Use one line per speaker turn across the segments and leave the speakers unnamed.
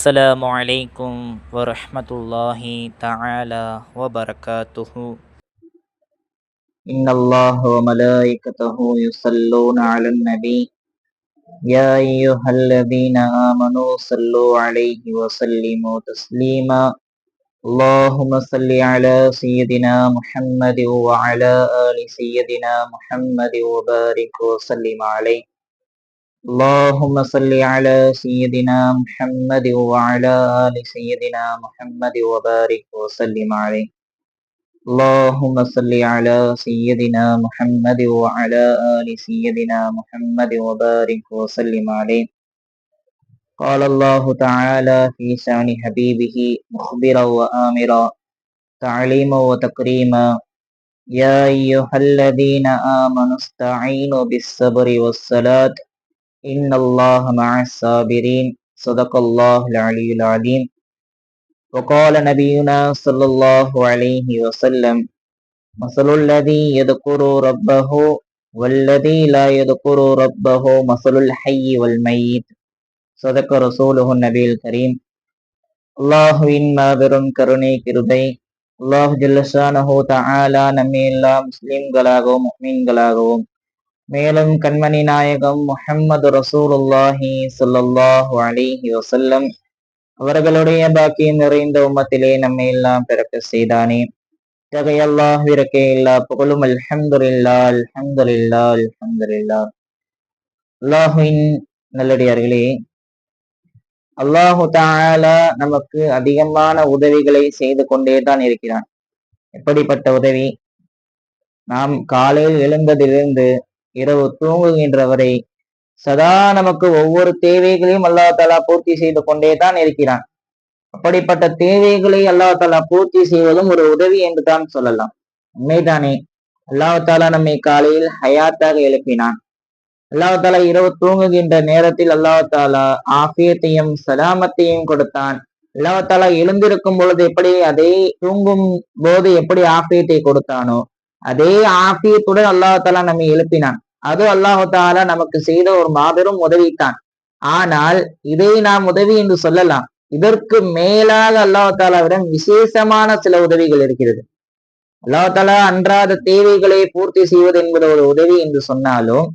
السلام عليكم ورحمة الله تعالى وبركاته.
إن الله وملائكته يصلون على النبي يا أيها الذين آمنوا صلوا عليه وسلموا تسليما اللهم صل على سيدنا محمد وعلى آل سيدنا محمد وبارك وسلم عليه اللهم صل على سيدنا محمد وعلى آل سيدنا محمد وبارك وسلم عليه اللهم صل على سيدنا محمد وعلى آل سيدنا محمد وبارك وسلم عليه قال الله تعالى في شأن حبيبه مخبرا وآمرا تعليما وتكريما يا أيها الذين آمنوا استعينوا بالصبر والصلاة إن الله مع الصابرين صدق الله العلي العظيم وقال نبينا صلى الله عليه وسلم مثل الذي يذكر ربه والذي لا يذكر ربه مثل الحي والميت صدق رسوله النبي الكريم. அல்லாஹுவின் மாபெரும் கருணை கிருபை அல்லாஹ் ஜல்லஷானஹு தஆலா நம்மை எல்லா முஸ்லிம்களாகவும் முஃமின்களாகவும் மேலும் கண்மணி நாயகம் முஹம்மது ரசூலுல்லாஹி ஸல்லல்லாஹு அலைஹி வஸல்லம் அவர்களுடைய பாக்கியம் நிறைந்த உம்மத்திலே நம்மை எல்லாம் பிறக்க செய்தானே. இத்தகைய அல்லாஹ்விற்கே எல்லா புகழும். அல்ஹம்துலில்லாஹ் அல்ஹம்துலில்லாஹ் அல்ஹம்துலில்லாஹ். அல்லாஹ்வின் நல்லடியார்களே, அல்லாஹு தஆலா நமக்கு அதிகமான உதவிகளை செய்து கொண்டே தான் இருக்கிறான். எப்படிப்பட்ட உதவி? நாம் காலையில் எழுந்ததிலிருந்து இரவு தூங்குகின்ற வரை சதா நமக்கு ஒவ்வொரு தேவைகளையும் அல்லாஹ் தஆலா பூர்த்தி செய்து கொண்டே தான் இருக்கிறான். அப்படிப்பட்ட தேவைகளை அல்லாஹ் தஆலா பூர்த்தி செய்வதும் ஒரு உதவி என்று தான் சொல்லலாம். உண்மைதானே? அல்லாஹ் தஆலா நம்மை காலையில் ஹயாத்தாக எழுப்பினான். அல்லாஹ் தஆலா இரவு தூங்குகின்ற நேரத்தில் அல்லாஹ் தஆலா ஆஃபியத்தையும் சலாமத்தையும் கொடுத்தான். அல்லாஹ் தஆலா எழுந்திருக்கும் பொழுது எப்படி அதே தூங்கும் போது எப்படி ஆஃபியத்தை கொடுத்தானோ அதே ஆஃபியத்துடன் அல்லாஹ் தஆலா நம்மை எழுப்பினான். அது அல்லாஹ் தஆலா நமக்கு செய்த ஒரு மாபெரும் உதவித்தான். ஆனால் இதை நாம் உதவி என்று சொல்லலாம். இதற்கு மேலாக அல்லாஹ் தஆலாவிடம் விசேஷமான சில உதவிகள் இருக்கிறது. அல்லாஹ் தஆலா அன்றாட தேவைகளை பூர்த்தி செய்வது என்பது ஒரு உதவி என்று சொன்னாலும்,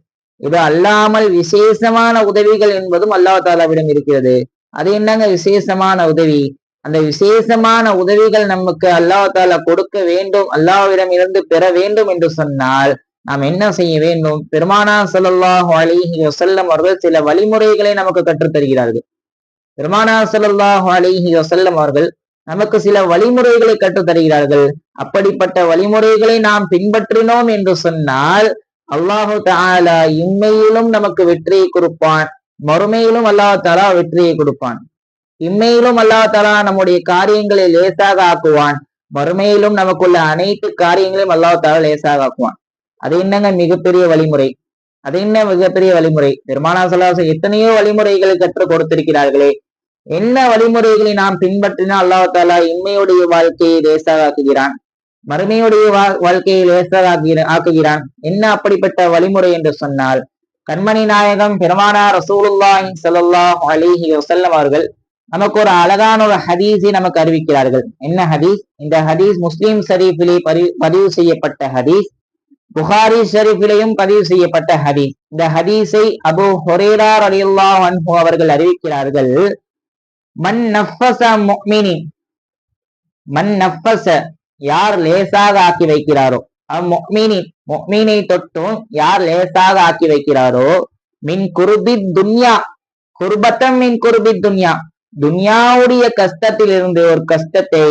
இது அல்லாமல் விசேஷமான உதவிகள் என்பதும் அல்லாஹ் தஆலாவிடம் இருக்கிறது. அது என்னங்க விசேஷமான உதவி? அந்த விசேஷமான உதவிகள் நமக்கு அல்லாஹ் தஆலா கொடுக்க வேண்டும், அல்லாஹ்விடம் இருந்து பெற வேண்டும் என்று சொன்னால் நாம் என்ன செய்ய வேண்டும்? பெருமானார் ஸல்லல்லாஹு அலைஹி வஸல்லம் அவர்கள் சில வழிமுறைகளை நமக்கு கற்றுத் தருகிறார்கள். பெருமானார் ஸல்லல்லாஹு அலைஹி வஸல்லம் அவர்கள் நமக்கு சில வழிமுறைகளை கற்றுத் தருகிறார்கள். அப்படிப்பட்ட வழிமுறைகளை நாம் பின்பற்றினோம் என்று சொன்னால் அல்லாஹு தஆலா இம்மையிலும் நமக்கு வெற்றியை கொடுப்பான், மறுமையிலும் அல்லாஹ் தஆலா வெற்றியை கொடுப்பான். இம்மையிலும் அல்லாஹ் தஆலா நம்முடைய காரியங்களை லேசாக ஆக்குவான், மறுமையிலும் நமக்குள்ள அனைத்து காரியங்களையும் அல்லாஹ் தஆலா லேசாக ஆக்குவான். அது என்னங்க மிகப்பெரிய வழிமுறை? அது என்ன மிகப்பெரிய வழிமுறை? பெருமானார் ஸல்லல்லாஹு அலைஹி வஸல்லம் எத்தனையோ வழிமுறைகளை கற்றுக் கொடுத்திருக்கிறார்களே. என்ன வழிமுறைகளை நாம் பின்பற்றினால் அல்லாஹ் தஆலா இம்மையுடைய வாழ்க்கையை லேசாக ஆக்குகிறான், மறுமையுடைய வாழ்க்கையை லேசாக ஆக்குகிறான். என்ன அப்படிப்பட்ட வழிமுறை என்று சொன்னால், கண்மணி நாயகம் பெருமானார் ரசூலுல்லாஹி ஸல்லல்லாஹு அலைஹி வஸல்லம் அவர்கள் நமக்கு ஒரு அழகான ஒரு ஹதீஸை நமக்கு அறிவிக்கிறார்கள். என்ன ஹதீஸ்? இந்த ஹதீஸ் முஸ்லிம் ஷரீஃபிலே பதிவு செய்யப்பட்ட ஹதீஸ், புகாரி ஷரீஃபிலேயும் பதிவு செய்யப்பட்ட ஹதீஸ். இந்த ஹதீஸை அபூ ஹுரைரா ரலியல்லாஹு அன்ஹு அவர்கள் அறிவிக்கிறார்கள். மன் நஃபஸ முஃமினின், மன் நஃபஸ யார் லேசாக ஆக்கி வைக்கிறாரோ, முஃமினின் முஃமினை தொட்டும் யார் லேசாக ஆக்கி வைக்கிறாரோ, மின் குர்பித் துன்யா, குர்பத்தம் மின் குர்பித் துன்யா, துன்யாவுடைய கஷ்டத்தில் இருந்து ஒரு கஷ்டத்தை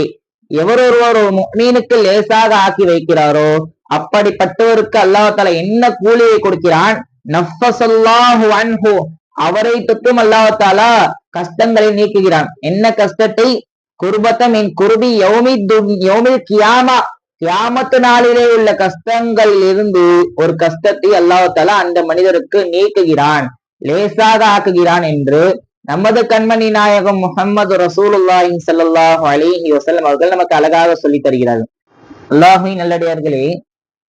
எவர் ஒருவர் ஒரு முஃமினுக்கு லேசாக ஆக்கி வைக்கிறாரோ அப்படிப்பட்டவருக்கு அல்லாஹ் தஆலா என்ன கூலியை கொடுக்கிறான்? நஃபஸல்லாஹு அன்ஹு, அவரை தொட்டும் அல்லாஹ் தஆலா கஷ்டங்களை நீக்குகிறான். என்ன கஷ்டத்தை? குர்பத்தம் மின் குர்பி யௌமில் கியாமா, கியாமத்து நாளிலே உள்ள கஷ்டங்களில் இருந்து ஒரு கஷ்டத்தை அல்லாஹ் தஆலா அந்த மனிதருக்கு நீக்குகிறான், லேசாக ஆக்குகிறான் என்று நமது கண்மணி நாயகம் முஹம்மது ரசூலுல்லாஹி ஸல்லல்லாஹு அலைஹி வஸல்லம் அவர்கள் நமக்கு அழகாக சொல்லி தருகிறார்கள். அல்லாஹ்வின் நல்லடியார்களே,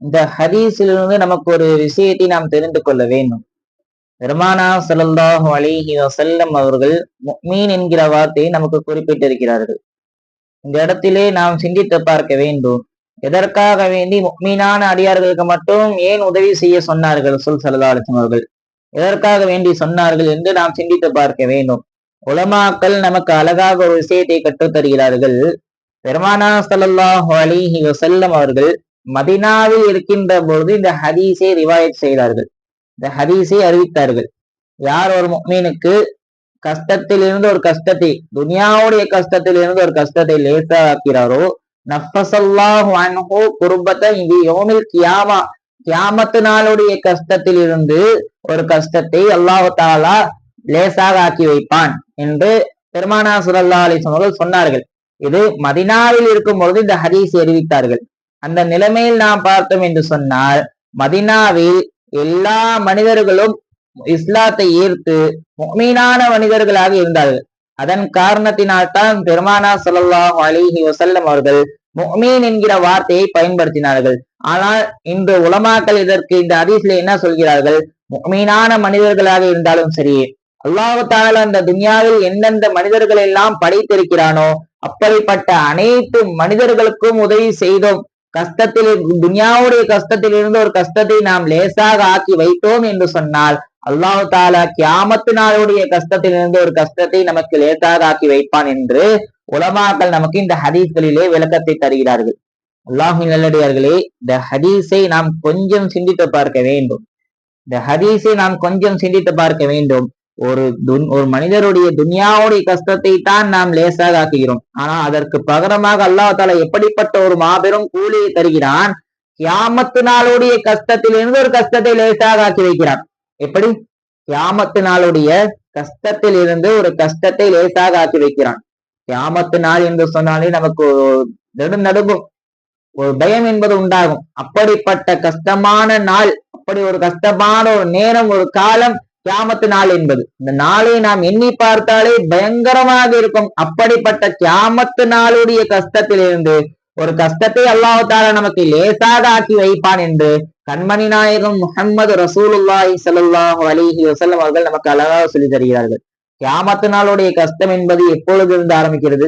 இந்த ஹதீஸிலிருந்து நமக்கு ஒரு விஷயத்தை நாம் தெரிந்து கொள்ள வேண்டும். பெருமானா ஸல்லல்லாஹு அலைஹி வஸல்லம் அவர்கள் முஃமின் என்கிற வார்த்தையை நமக்கு குறிப்பிட்டிருக்கிறார்கள். இந்த இடத்திலே நாம் சிந்தித்து பார்க்க வேண்டும். எதற்காக வேண்டி முஃமினான அடியார்களுக்கு மட்டும் ஏன் உதவி செய்ய சொன்னார்கள் ரசூல் ஸல்லல்லாஹு அலைஹி வஸல்லம் அவர்கள்? எதற்காக வேண்டி சொன்னார்கள் என்று நாம் சிந்தித்து பார்க்க வேண்டும். உலமாக்கள் நமக்கு அழகாக ஒரு விஷயத்தை கற்றுத் தருகிறார்கள். பெருமானா ஸல்லல்லாஹு அலைஹி வஸல்லம் அவர்கள் மதீனாவில் இருக்கின்ற பொழுது இந்த ஹதீஸை ரிவாயத் செய்தார்கள், இந்த ஹதீஸை அறிவித்தார்கள். யார் ஒரு முஃமினுக்கு கஷ்டத்தில் இருந்து ஒரு கஷ்டத்தை, துனியாவுடைய கஷ்டத்தில் இருந்து ஒரு கஷ்டத்தை லேசாக்கிறாரோ, நஃபஸல்லாஹு அன்ஹு குர்பத்தன் ஃபி யௌமில் கியாமா, கியாமத்து நாளுடைய கஷ்டத்தில் இருந்து ஒரு கஷ்டத்தை அல்லாஹ் தஆலா லேசாக ஆக்கி வைப்பான் என்று பெருமானா ஸல்லல்லாஹு அலைஹி வஸல்லம் அவர்கள் சொன்னார்கள். இது மதீனாவில் இருக்கும் பொழுது இந்த ஹதீஸ் அறிவித்தார்கள். அந்த நிலைமையில் நாம் பார்த்தோம் என்று சொன்னால், மதீனாவில் எல்லா மனிதர்களும் இஸ்லாத்தை ஏற்று முஃமினான மனிதர்களாக இருந்தார்கள். அதன் காரணத்தினால்தான் பெருமானா ஸல்லல்லாஹு அலைஹி வஸல்லம் அவர்கள் முஃமின் என்கிற வார்த்தையை பயன்படுத்தினார்கள். ஆனால் இன்று உலமாக்கள் இதற்கு இந்த ஹதீஸ்ல என்ன சொல்கிறார்கள்? முஃமினான மனிதர்களாக இருந்தாலும் சரி, அல்லாஹ் தஆலா அந்த துன்யாவில் எந்தெந்த மனிதர்கள் எல்லாம் படைத்திருக்கிறானோ அப்படிப்பட்ட அனைத்து மனிதர்களுக்கும் உதவி செய்தோம், கஷ்டத்தில் துன்யாவுடைய கஷ்டத்தில் இருந்து ஒரு கஷ்டத்தை நாம் லேசாக ஆக்கி வைத்தோம் என்று சொன்னால், அல்லாஹ் தஆலா கியாமத்து நாளுடைய கஷ்டத்தில் இருந்து ஒரு கஷ்டத்தை நமக்கு லேசாக ஆக்கி வைப்பான் என்று உலமாக்கள் நமக்கு இந்த ஹதீஸ்களிலே விளக்கத்தை தருகிறார்கள். அல்லாஹ்வின் நல்லடியார்களே, இந்த ஹதீஸை நாம் கொஞ்சம் சிந்தித்து பார்க்க வேண்டும். இந்த ஹதீஸை நாம் கொஞ்சம் சிந்தித்து பார்க்க வேண்டும். ஒரு மனிதருடைய துன்யாவுடைய கஷ்டத்தை தான் நாம் லேசாக ஆக்குகிறோம். ஆனா அதற்கு பகரமாக அல்லாஹ் தஆலா எப்படிப்பட்ட ஒரு மாபெரும் கூலியை தருகிறான்? கியாமத்து நாளுடைய கஷ்டத்திலிருந்து ஒரு கஷ்டத்தை லேசாக ஆக்கி வைக்கிறான். எப்படி? கியாமத்து நாளுடைய கஷ்டத்தில் இருந்து ஒரு கஷ்டத்தை லேசாக ஆக்கி வைக்கிறான். கியாமத்து நாள் என்று சொன்னாலே நமக்கு நடுங்கும், ஒரு பயம் என்பது உண்டாகும். அப்படிப்பட்ட கஷ்டமான நாள், அப்படி ஒரு கஷ்டமான ஒரு நேரம், ஒரு காலம் கியாமத்து நாள் என்பது. இந்த நாளை நாம் எண்ணி பார்த்தாலே பயங்கரமாக இருக்கும். அப்படிப்பட்ட கியாமத்து நாளுடைய கஷ்டத்திலிருந்து ஒரு கஷ்டத்தை அல்லாஹ் தஆலா நமக்கு லேசாக ஆக்கி வைப்பான் என்று கண்மணி நாயகம் முஹம்மது ரசூலுல்லாஹி ஸல்லல்லாஹு அலைஹி வஸல்லம் அவர்கள் நமக்கு அழகாக சொல்லி தருகிறார்கள். கியாமத்து நாளுடைய கஷ்டம் என்பது எப்பொழுது இருந்து ஆரம்பிக்கிறது?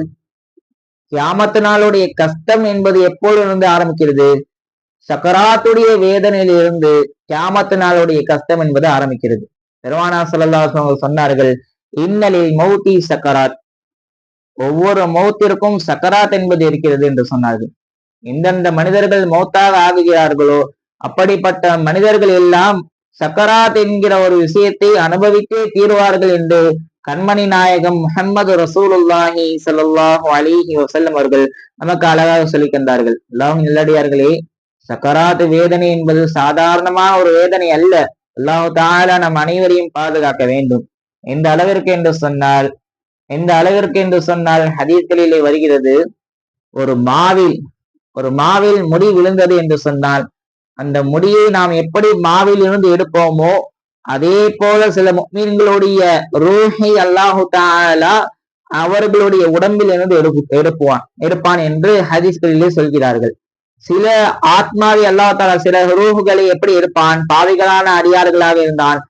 கியாமத்து நாளுடைய கஷ்டம் என்பது எப்பொழுது ஆரம்பிக்கிறது? சக்கராத்துடைய வேதனையிலிருந்து கியாமத்து நாளுடைய கஷ்டம் என்பது ஆரம்பிக்கிறது. பெருமானா ஸல்லல்லாஹு அலைஹி வஸல்லம் சொன்னார்கள், இன்னலில் மௌத்தி சக்கராத், ஒவ்வொரு மௌத்திற்கும் சக்கராத் என்பது இருக்கிறது என்று சொன்னார்கள். எந்தெந்த மனிதர்கள் மௌத்தாக ஆகுகிறார்களோ அப்படிப்பட்ட மனிதர்கள் எல்லாம் சக்கராத் என்கிற ஒரு விஷயத்தை அனுபவித்தே தீர்வார்கள் என்று கண்மணி நாயகம் முஹம்மது ரசூலுல்லாஹி ஸல்லல்லாஹு அலைஹி வஸல்லம் அவர்கள் நமக்கு அழகாக சொல்லி தந்தார்கள். அல்லாஹ்வின் நல்லடியார்களே, சக்கராத் வேதனை என்பது சாதாரணமான ஒரு வேதனை அல்ல. அல்லாஹ் தஆலா நம் அனைவரையும் பாதுகாக்க வேண்டும். எந்த அளவிற்கு என்று சொன்னால் ஹதீஸ்களிலே வருகிறது, ஒரு மாவில் முடி விழுந்தது என்று சொன்னால், அந்த முடியை நாம் எப்படி மாவில் இருந்து எடுப்போமோ அதே போல சில முஃமின்களுடைய ரூஹை அல்லாஹ் தஆலா அவர்களுடைய உடம்பில் இருந்து எடுப்பான் என்று ஹதீஸ்களிலே சொல்கிறார்கள். சில ஆத்மாவை அல்லாஹ் தஆலா சில ரூஹுகளை எப்படி எடுப்பான்? பாவிகளான அடியார்களாக இருந்தான்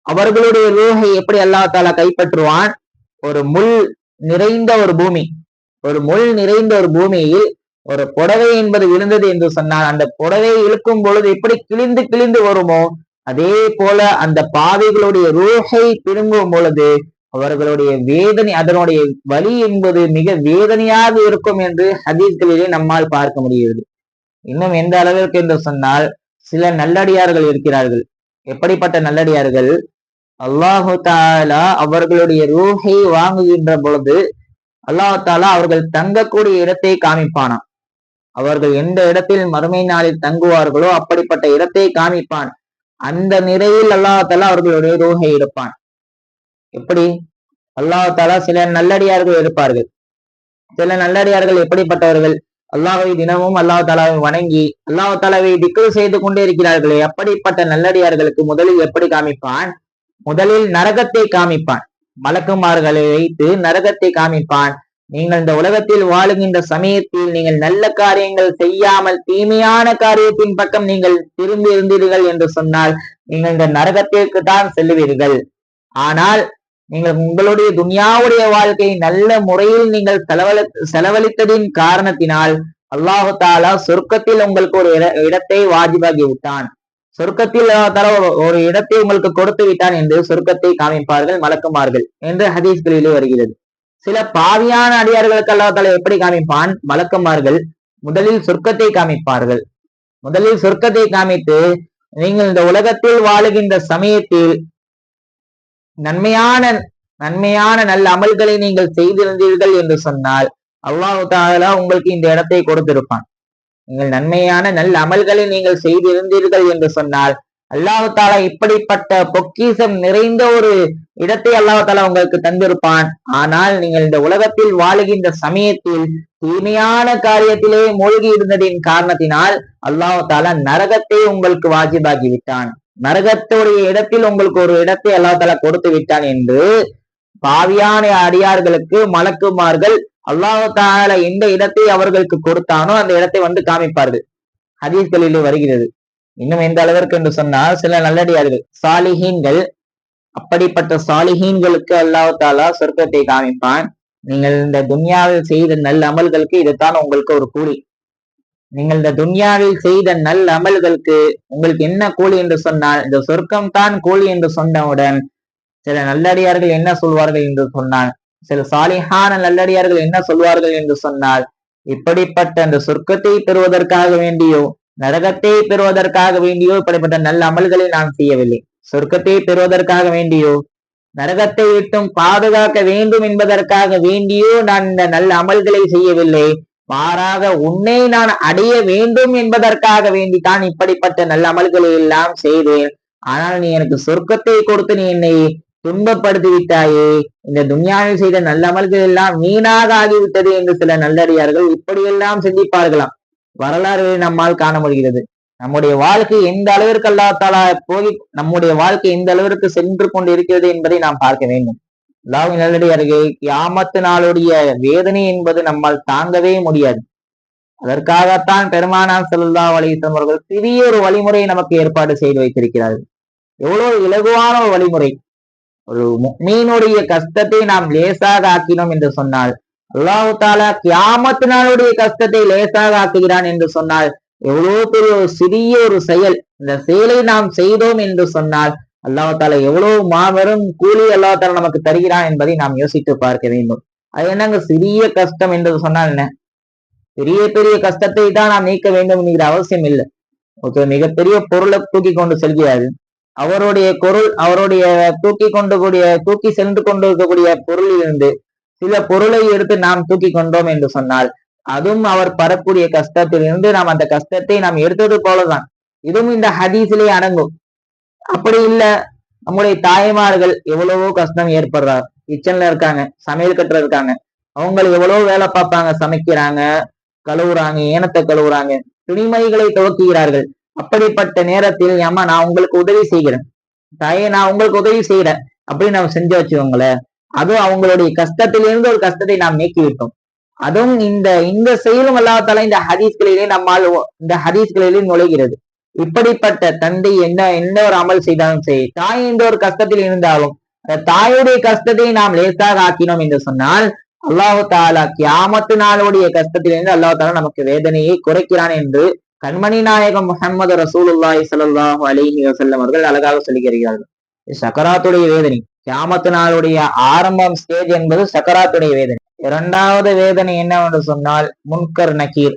அவர்களுடைய ரூஹை எப்படி அல்லாஹ் தஆலா கைப்பற்றுவான்? ஒரு முள் நிறைந்த ஒரு பூமியில் ஒரு புடவை என்பது விழுந்தது என்று சொன்னால், அந்த புடவையை இழுக்கும் பொழுது எப்படி கிழிந்து கிழிந்து வருமோ அதே போல அந்த பாவிகளுடைய ரூஹை திரும்பும் பொழுது அவர்களுடைய வேதனை, அதனுடைய வலி என்பது மிக வேதனையாக இருக்கும் என்று ஹதீஸ்களிலே நம்மால் பார்க்க முடிகிறது. இன்னும் எந்த அளவிற்கு என்று சொன்னால், சில நல்லடியார்கள் இருக்கிறார்கள். எப்படிப்பட்ட நல்லடியார்கள்? அல்லாஹு தஆலா அவர்களுடைய ரூஹை வாங்குகின்ற பொழுது அல்லாஹ் தஆலா அவர்கள் தங்கக்கூடிய இடத்தை காமிப்பானாம். அவர்கள் எந்த இடத்தில் மறுமை நாளில் தங்குவார்களோ அப்படிப்பட்ட இடத்தை காமிப்பான். அந்த நிறையில் அல்லாஹ் தஆலா அவர்களுடைய ரூஹை எடுப்பான். எப்படி? அல்லாஹ் தஆலா சில நல்லடியார்கள் இருப்பார்கள். சில நல்லடியார்கள் எப்படிப்பட்டவர்கள்? அல்லாஹ்வை தினமும் அல்லாஹ் தஆலாவை வணங்கி அல்லாஹ் தஆலாவை திக்ர் செய்து கொண்டே இருக்கிறார்களே, அப்படிப்பட்ட நல்லடியார்களுக்கு முதலில் எப்படி காமிப்பான்? முதலில் நரகத்தை காமிப்பான். மலக்குமார்களை வைத்து நரகத்தை காமிப்பான். நீங்கள் இந்த உலகத்தில் வாழுகின்ற சமயத்தில் நீங்கள் நல்ல காரியங்கள் செய்யாமல் தீமையான காரியத்தின் பக்கம் நீங்கள் திரும்பி இருந்தீர்கள் என்று சொன்னால் நீங்கள் இந்த நரகத்திற்கு தான் செல்லுவீர்கள். ஆனால் நீங்கள் உங்களுடைய துன்யாவுடைய வாழ்க்கையை நல்ல முறையில் நீங்கள் செலவழித்ததின் காரணத்தினால் அல்லாஹு தாலா சொர்க்கத்தில் உங்களுக்கு ஒரு இடத்தை வாஜிபாகி விட்டான். சொர்க்கத்தில் ஒரு இடத்தை உங்களுக்கு கொடுத்து விட்டான் என்று சொர்க்கத்தை காமிப்பார்கள் மலக்குமார்கள் என்று ஹதீஸ்களிலே வருகிறது. சில பாவியான அடியார்களுக்கு அல்லாஹ் தாலா எப்படி காமிப்பான்? மலக்குமார்கள் முதலில் சொர்க்கத்தை காமிப்பார்கள். முதலில் சொர்க்கத்தை காமித்து, நீங்கள் இந்த உலகத்தில் வாழுகின்ற சமயத்தில் நன்மையான நல்ல அமல்களை நீங்கள் செய்திருந்தீர்கள் என்று சொன்னால் அல்லாஹ் தஆலா உங்களுக்கு இந்த இடத்தை கொடுத்திருப்பான். நீங்கள் நன்மையான நல்ல அமல்களை நீங்கள் செய்திருந்தீர்கள் என்று சொன்னால் அல்லாஹ் தஆலா இப்படிப்பட்ட பொக்கிஷம் நிறைந்த ஒரு இடத்தை அல்லாஹ் தஆலா உங்களுக்கு தந்திருப்பான். ஆனால் நீங்கள் இந்த உலகத்தில் வாழுகின்ற சமயத்தில் தூய்மையான காரியத்திலே மூழ்கி இருந்ததின் காரணத்தினால் அல்லாஹ் தஆலா நரகத்தை உங்களுக்கு வாஜிபாகி விட்டான். நரகத்துடைய இடத்தில் உங்களுக்கு ஒரு இடத்தை அல்லாஹ் தஆலா கொடுத்து விட்டான் என்று பாவியான அடியார்களுக்கு மலக்குமார்கள் அல்லாஹ் தஆலா எந்த இடத்தை அவர்களுக்கு கொடுத்தானோ அந்த இடத்தை வந்து காமிப்பார்கள். ஹதீஸ்களிலே வருகிறது. இன்னும் எந்த அளவிற்கு என்று சொன்னால், சில நல்லடியார்கள் சாலிஹீன்கள், அப்படிப்பட்ட சாலிஹீன்களுக்கு அல்லாஹ் தஆலா சொர்க்கத்தை காமிப்பான். நீங்கள் இந்த துன்யாவில் செய்த நல்ல அமல்களுக்கு இதுதான் உங்களுக்கு ஒரு கூலி. நீங்கள் இந்த துன்யாவில் செய்த நல்ல அமல்களுக்கு உங்களுக்கு என்ன கூலி என்று சொன்னால் இந்த சொர்க்கம் தான் கூலி என்று சொன்னவுடன் சில நல்லடியார்கள் என்ன சொல்வார்கள் என்று சொன்னால், சில சாலிஹான நல்லடியார்கள் என்ன சொல்வார்கள் என்று சொன்னால், இப்படிப்பட்ட அந்த சொர்க்கத்தை பெறுவதற்காக வேண்டியோ நரகத்தை பெறுவதற்காக வேண்டியோ இப்படிப்பட்ட நல்ல அமல்களை நான் செய்யவில்லை. சொர்க்கத்தை பெறுவதற்காக வேண்டியோ நரகத்தை விட்டும் பாதுகாக்க வேண்டும் என்பதற்காக வேண்டியோ நான் இந்த நல்ல அமல்களை செய்யவில்லை. மாறாக உன்னை நான் அடைய வேண்டும் என்பதற்காக வேண்டித்தான் இப்படிப்பட்ட நல்ல அமல்களை எல்லாம் செய்தேன். ஆனால் நீ எனக்கு சொர்க்கத்தை கொடுத்து நீ என்னை துன்பப்படுத்தி விட்டாயே, இந்த துன்யாவில் செய்த நல்ல அமல்கள் எல்லாம் வீணாக ஆகிவிட்டது என்று சில நல்லடியார்கள் இப்படியெல்லாம் சிந்திப்பார்களாம். வரலாறு நம்மால் காண முடிகிறது. நம்முடைய வாழ்க்கை எந்த அளவிற்கு அல்லாஹ் தஆலா நம்முடைய வாழ்க்கை எந்த அளவிற்கு சென்று கொண்டு இருக்கிறது என்பதை நாம் பார்க்க வேண்டும். அல்லாஹ்வின் நல்லடியார்களே, கியாமத்து நாளுடைய வேதனை என்பது நம்மால் தாங்கவே முடியாது. அதற்காகத்தான் பெருமானார் ஸல்லல்லாஹு அலைஹி வஸல்லம் அவர்கள் சிறிய ஒரு வழிமுறையை நமக்கு ஏற்பாடு செய்து வைத்திருக்கிறார்கள். எவ்வளவு இலகுவான ஒரு வழிமுறை! ஒரு முஃமினுடைய கஷ்டத்தை நாம் லேசாக ஆக்கினோம் என்று சொன்னால் அல்லாஹ் தஆலா கியாமத் நாளுடைய கஷ்டத்தை லேசாக ஆக்குகிறான் என்று சொன்னால் எவ்வளவு பெரிய ஒரு சிறிய ஒரு செயல். இந்த செயலை நாம் செய்தோம் என்று சொன்னால் அல்லாஹ் தஆலா எவ்வளவு மாபெரும் கூலி அல்லாஹ் தஆலா நமக்கு தருகிறான் என்பதை நாம் யோசித்து பார்க்க வேண்டும். அது என்னங்க சிறிய கஷ்டம் என்று சொன்னால் என்ன? பெரிய பெரிய கஷ்டத்தை தான் நாம் நீக்க வேண்டும் என்கிற அவசியம் இல்லை. மிகப்பெரிய பொருளை தூக்கி கொண்டு செல்கிறாரு. அவருடைய தூக்கி சென்று கொண்டு இருக்கக்கூடிய பொருளில் இருந்து சில பொருளை எடுத்து நாம் தூக்கி கொண்டோம் என்று சொன்னால் அதுவும் அவர் படக்கூடிய கஷ்டத்திலிருந்து நாம் அந்த கஷ்டத்தை நாம் எடுத்தது போலதான். இதுவும் இந்த ஹதீஸிலே அடங்கும். அப்படி இல்லை, நம்முடைய தாய்மார்கள் எவ்வளவோ கஷ்டம் ஏற்படுறாங்க. கிச்சன்ல இருக்காங்க, சமையல் கட்டுல இருக்காங்க, அவங்க எவ்வளவு வேலை பார்ப்பாங்க, சமைக்கிறாங்க, கழுவுறாங்க, ஏனத்தை கழுவுறாங்க, துணிமணிகளை துவக்குகிறார்கள். அப்படிப்பட்ட நேரத்தில் ஏமா நான் உங்களுக்கு உதவி செய்கிறேன், தாயே நான் உங்களுக்கு உதவி செய்யறேன் அப்படின்னு நம்ம செஞ்சு வச்சுக்கோங்களேன், அதுவும் அவங்களுடைய கஷ்டத்திலிருந்து ஒரு கஷ்டத்தை நாம் நீக்கிவிட்டோம். அதுவும் இந்த செயலும் அல்லாஹ் தஆலா இந்த ஹதீஸ்களிலே நுழைகிறது. இப்படிப்பட்ட தந்தை என்ன ஒரு அமல் செய்தாலும் சரி, தாய் எந்த ஒரு கஷ்டத்தில் இருந்தாலும் அந்த தாயுடைய கஷ்டத்தை நாம் லேசாக ஆக்கினோம் என்று சொன்னால் அல்லாஹ் தஆலா கியாமத்து நாளுடைய கஷ்டத்திலிருந்து அல்லாஹ் தஆலா நமக்கு வேதனையை குறைக்கிறான் என்று கண்மணி நாயகம் முஹம்மது ரசூலுல்லாஹி ஸல்லல்லாஹு அலைஹி வஸல்லம் அவர்கள் அழகாக சொல்லுகிறார்கள். சக்கராத்துடைய வேதனை, கியாமத்து நாளுடைய ஆரம்பம் ஸ்டேஜ் என்பது சக்கராத்துடைய வேதனை. இரண்டாவது வேதனை என்னவென்று சொன்னால் முன்கர் நக்கீர்,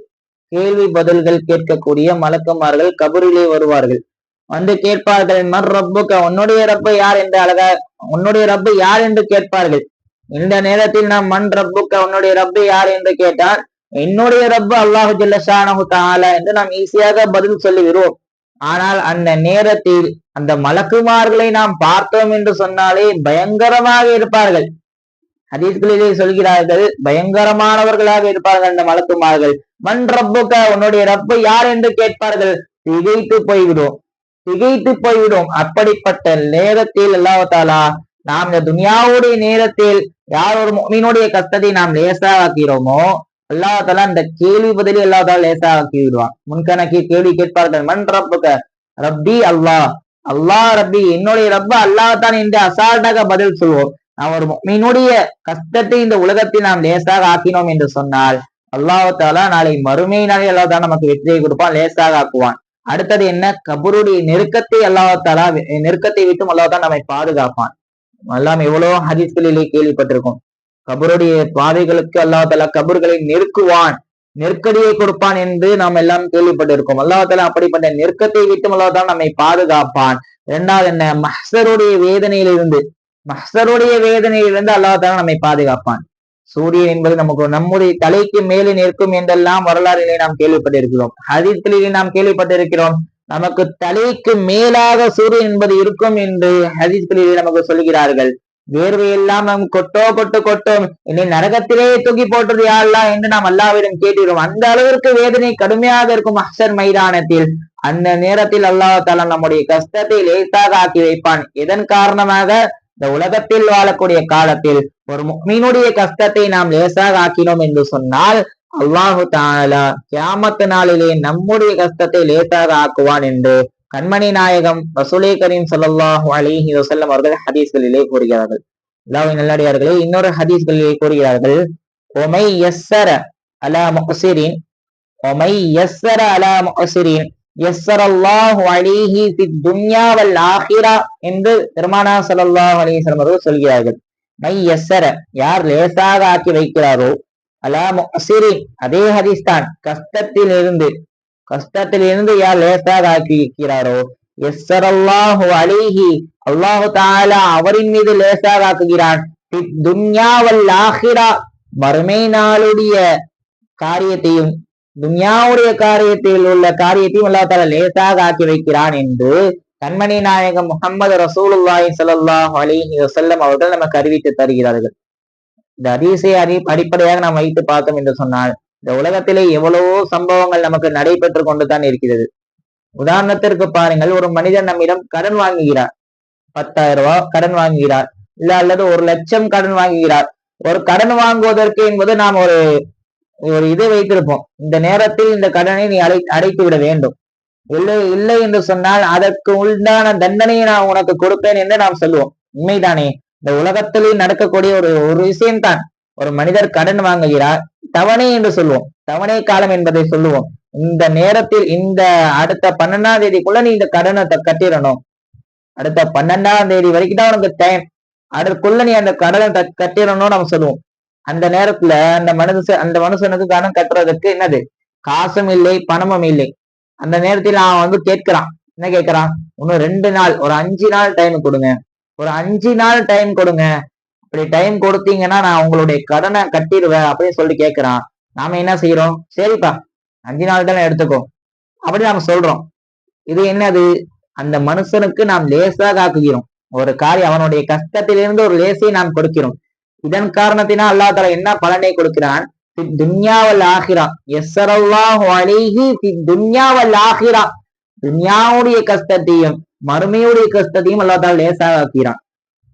கேள்வி பதில்கள் கேட்கக்கூடிய மலக்குமார்கள் கபரிலே வருவார்கள். வந்து கேட்பார்கள், மர் ரப்புக, உன்னுடைய ரப்பு யார் என்று உன்னுடைய ரப்பு யார் என்று கேட்பார்கள். இந்த நேரத்தில் நாம் மன் ரப்புக, உன்னுடைய ரப்பு யார் என்று கேட்டால் என்னுடைய ரப்பு அல்லாஹு ஜல்ல ஷானஹு தஆலா என்று நாம் ஈஸியாக பதில் சொல்லி விடுவோம். ஆனால் அந்த நேரத்தில் அந்த மலக்குமார்களை நாம் பார்த்தோம் என்று சொன்னாலே பயங்கரமாக இருப்பார்கள். ஹதீஸ்களிலே சொல்கிறார்கள், பயங்கரமானவர்களாக இருப்பார்கள் அந்த மலக்குமார்கள். மன் ரப்புக, உன்னுடைய ரப்பு யார் என்று கேட்பார்கள். திகைத்து போய்விடும். அப்படிப்பட்ட நேரத்தில் அல்லாஹ் தஆலா நாம் இந்த துன்யாவுடைய நேரத்தில் யார் ஒரு முஃமினுடைய கஷ்டத்தை நாம் லேசாக ஆக்கிறோமோ அல்லாஹ் தஆலா இந்த கேள்வி பதிலை அல்லாஹ் தஆலா லேசாக ஆக்கி விடுவான். முன்கணக்கி கேள்வி கேட்பார்கள், மன் ரப்புக, ரப்பி அல்லாஹ், அல்லாஹ் ரப்பி, என்னுடைய ரப்ப அல்லாஹ்தான் என்று அசால்ட்டாக பதில் சொல்வோம். நாம் ஒரு முஃமினுடைய கஷ்டத்தை இந்த உலகத்தில் நாம் லேசாக ஆக்கினோம் என்று சொன்னால் அல்லாஹ் தாலா நாளை மறுமை நாளை அல்லாஹ் தாலா நமக்கு வெற்றியை கொடுப்பான், லேசாக ஆக்குவான். அடுத்தது என்ன? கபருடைய நெருக்கத்தை அல்லாஹ் தாலா, நெருக்கத்தை விட்டும் அல்லாஹ் தான் நம்மை பாதுகாப்பான். எல்லாம் எவ்வளவோ ஹதீஸ்களிலே கேள்விப்பட்டிருக்கும். கபருடைய பாதைகளுக்கு அல்லாஹ் தாலா கபர்களை நெருக்குவான், நெருக்கடியை கொடுப்பான் என்று நாம் எல்லாம் கேள்விப்பட்டிருக்கோம். அல்லாஹ் தாலா அப்படிப்பட்ட நெருக்கத்தை விட்டும் அல்லாஹ் தாலா நம்மை பாதுகாப்பான். இரண்டாவது என்ன? மஹ்சருடைய வேதனையிலிருந்து அல்லாஹ் தாலா நம்மை பாதுகாப்பான். சூரியன் என்பது நமக்கு நம்முடைய தலைக்கு மேலே நிற்கும் என்றெல்லாம் வரலாறிலே நாம் கேள்விப்பட்டிருக்கிறோம், ஹதீஸ்களிலே நாம் கேள்விப்பட்டிருக்கிறோம். நமக்கு தலைக்கு மேலாக சூரியன் என்பது இருக்கும் என்று ஹதீஸ்களிலே நமக்கு சொல்கிறார்கள். வேர்வையெல்லாம் நம் கொட்டும், என்னை நரகத்திலே தூக்கி போட்டது யா அல்லாஹ் என்று நாம் அல்லாஹ்விடம் கேட்டிருக்கிறோம். அந்த அளவிற்கு வேதனை கடுமையாக இருக்கும் மஹ்ஷர் மைதானத்தில். அந்த நேரத்தில் அல்லாஹ் தஆலா நம்முடைய கஷ்டத்தை லேசாக ஆக்கி வைப்பான். இதன் காரணமாக இந்த உலகத்தில் வாழக்கூடிய காலத்தில் ஒரு முஃமினுடைய கஷ்டத்தை நாம் லேசாக ஆக்கினோம் என்று சொன்னால் அல்லாஹு தஆலா கியாமத் நாளிலே நம்முடைய கஷ்டத்தை லேசாக ஆக்குவான் என்று கண்மணி நாயகம் ரசூலே கரீம் ஸல்லல்லாஹு அலைஹி வஸல்லம் அவர்கள் ஹதீஸ்களிலே கூறுகிறார்கள். அல்லாஹ்வின் நல்லடியார்களே, இன்னொரு ஹதீஸ்களிலே கூறுகிறார்கள், ஒமை யஸ்ஸர அலா முஹ்ஸிரின் ஒமை யஸ்ஸர அலா முஹ்ஸிரின் யஸ்ஸரல்லாஹு அலைஹி ஃபித் துன்யா வல் ஆখিরা என்று பெருமானார் ஸல்லல்லாஹு அலைஹி வஸல்லம் அவர்கள் சொல்கிறார்கள். மை யஸ்ஸர, யார் லேசாக ஆக்கி வைக்கிறாரோ, அலா முஹ்ஸிரின், அதே ஹதீஸ் தான், கஷ்டத்திலிருந்து யார் லேசாக ஆக்கி வைக்கிறாரோ, யஸ்ஸரல்லாஹு அலைஹி, அல்லாஹு தஆலா அவரின் மீது லேசாக ஆக்குகிறான். ஃபித் துன்யா வல் ஆখিরা, மறுமை நாளுடைய காரியத்தையும் துன்யாவுடைய காரியத்தில் உள்ள காரியத்தையும் அல்லாஹ் தஆலா லேசாக ஆக்கி வைக்கிறான் என்று கண்மணி நாயகம் முஹம்மது ரசூலுல்லாஹி ஸல்லல்லாஹு அலைஹி வஸல்லம் அவர்கள் நமக்கு அறிவித்து தருகிறார்கள். இந்த ஹதீஸை அடிப்படையாக நாம் வைத்து பார்த்தோம் என்று சொன்னால் இந்த உலகத்திலே எவ்வளவோ சம்பவங்கள் நமக்கு நடைபெற்று கொண்டுதான் இருக்கிறது. உதாரணத்திற்கு பாருங்கள், ஒரு மனிதன் நம்மிடம் கடன் வாங்குகிறார், 10,000 ரூபாய் கடன் வாங்குகிறார், இல்ல அல்லது 1,00,000 கடன் வாங்குகிறார். ஒரு கடன் வாங்குவதற்கு என்பது நாம் ஒரு இதை வைத்திருப்போம், இந்த நேரத்தில் இந்த கடனை நீ அடைத்து விட வேண்டும், இல்லை என்று சொன்னால் அதற்கு உண்டான தண்டனையை நான் உனக்கு கொடுப்பேன் என்று நாம் சொல்லுவோம். உண்மைதானே? இந்த உலகத்திலே நடக்கக்கூடிய ஒரு விஷயம்தான். ஒரு மனிதர் கடன் வாங்குகிறார், தவணை என்று சொல்லுவோம், தவணை காலம் என்பதை சொல்லுவோம். இந்த நேரத்தில் இந்த அடுத்த 12ஆம் தேதிக்குள்ள நீ இந்த கடனை கட்டிடணும், அடுத்த 12ஆம் தேதி வரைக்கும் தான் உனக்கு டைம், அதற்குள்ள நீ அந்த கடனை கட்டிடணும்னு நம்ம சொல்லுவோம். அந்த நேரத்துல அந்த மனுஷனுக்கு கடன் கட்டுறதுக்கு என்னது, காசும் இல்லை, பணமும் இல்லை. அந்த நேரத்தில் அவன் கேட்கிறான், என்ன கேட்கிறான், இன்னும் 2 நாள், ஒரு 5 நாள் டைம் கொடுங்க, ஒரு 5 நாள் டைம் கொடுங்க, அப்படி டைம் கொடுத்தீங்கன்னா நான் உங்களுடைய கடனை கட்டிடுவேன் அப்படின்னு சொல்லிட்டு கேட்கிறான். நாம என்ன செய்யறோம், சரிப்பா 5 நாள் தானே எடுத்துக்கோ அப்படி நாம சொல்றோம். இது என்னது, அந்த மனுஷனுக்கு நாம் லேசாக ஆக்குகிறோம் ஒரு காரியம், அவனுடைய கஷ்டத்திலிருந்து ஒரு லேசை நாம் கொடுக்கிறோம். இதன் காரணத்தினால் அல்லாஹ் தஆலா என்ன பலனை கொடுக்கிறான், துன்யா வல் ஆখিরা, யஸ்ஸரல்லாஹு அலைஹி ஃபித் துன்யா வல் ஆখিরা, துன்யாவுடைய கஷ்டத்தையும் மறுமையுடைய கஷ்டத்தையும் அல்லாஹ் தஆலா லேசாக ஆக்குகிறான்.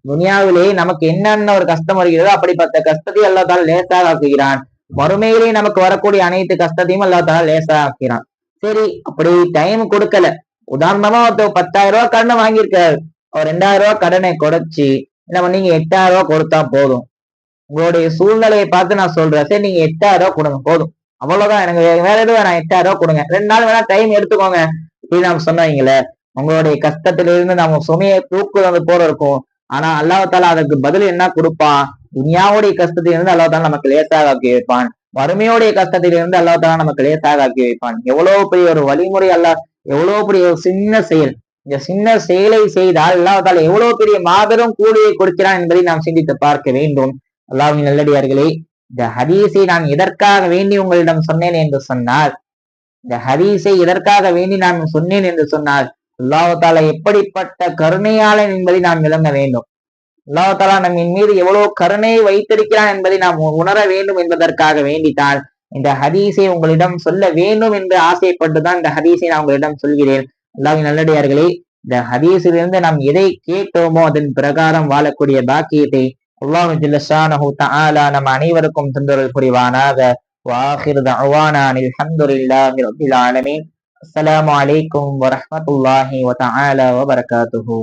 துன்யாவிலே நமக்கு என்னென்ன ஒரு கஷ்டம் வருகிறதோ அப்படிப்பட்ட கஷ்டத்தை அல்லாஹ் தஆலா லேசாக ஆக்குகிறான். மறுமையிலே நமக்கு வரக்கூடிய அனைத்து கஷ்டத்தையும் அல்லாஹ் தஆலா லேசாக ஆக்குகிறான். சரி, அப்படி டைம் கொடுக்கல, உதாரணமா ஒருத்தர் 10,000 ரூபாய் கடனை வாங்கியிருக்காரு, ஒரு 2,000 ரூபாய் கடனை குறைச்சி என்ன பண்ணீங்க, 8,000 ரூபாய் கொடுத்தா போதும். உங்களுடைய சூழ்நிலையை பார்த்து நான் சொல்றேன், சரி நீங்க 8,000 ரூபாய் கொடுங்க போதும், அவ்வளவுதான், எனக்கு வேற எதுவும் வேணாம், 8,000 ரூபாய் கொடுங்க, 2 நாள் வேணா டைம் எடுத்துக்கோங்க இப்படி நாம் சொன்னீங்களே, உங்களுடைய கஷ்டத்திலிருந்து நம்ம சுமையை தூக்குறது போல இருக்கும். ஆனா அல்லாஹ் தஆலா அதுக்கு பதில் என்ன கொடுப்பான், துன்யாவுடைய கஷ்டத்திலிருந்து அல்லாஹ் தஆலா நமக்கு லேசாக ஆக்கி வைப்பான், வறுமையுடைய கஷ்டத்திலிருந்து அல்லாஹ் தஆலா நமக்கு லேசாக ஆக்கி வைப்பான். எவ்வளவு பெரிய ஒரு வழிமுறை அல்லாஹ், எவ்வளவு பெரிய ஒரு சின்ன செயல், இந்த சின்ன செயலை செய்தால் அல்லாஹ் தஆலா எவ்வளவு பெரிய மாபெரும் கூலியை கொடுக்கிறான் என்பதை நாம் சிந்தித்து பார்க்க வேண்டும். அல்லாஹ்வின் நல்லடியார்களே, இந்த ஹதீஸை நான் எதற்காக வேண்டி உங்களிடம் சொன்னேன் என்று சொன்னால், இந்த ஹதீஸை எதற்காக வேண்டி நான் சொன்னேன் என்று சொன்னால், அல்லாஹ் தஆலா எப்படிப்பட்ட கருணையாளன் என்பதை நாம் விளங்க வேண்டும். அல்லாஹ் தஆலா நம்மின் மீது எவ்வளவு கருணையை வைத்திருக்கிறான் என்பதை நாம் உணர வேண்டும் என்பதற்காக வேண்டித்தான் இந்த ஹதீஸை உங்களிடம் சொல்ல வேண்டும் என்று ஆசைப்பட்டுதான் இந்த ஹதீஸை நான் உங்களிடம் சொல்கிறேன். அல்லாஹ்வின் நல்லடியார்களே, இந்த ஹதீஸிலிருந்து நாம் எதை கேட்டோமோ அதன் பிரகாரம் வாழக்கூடிய பாக்கியத்தை அல்லாஹ் ஜல்ல ஷானஹு தஆலா நம் அனைவருக்கும் தந்தருள் புரிவானாக. வ ஆகிரு தஅவானா அல்ஹம்துலில்லாஹி ரப்பில் ஆலமீன். அஸ்ஸலாமு அலைக்கும் வரஹ்மத்துல்லாஹி வ தஆலா வ பரகாத்துஹு.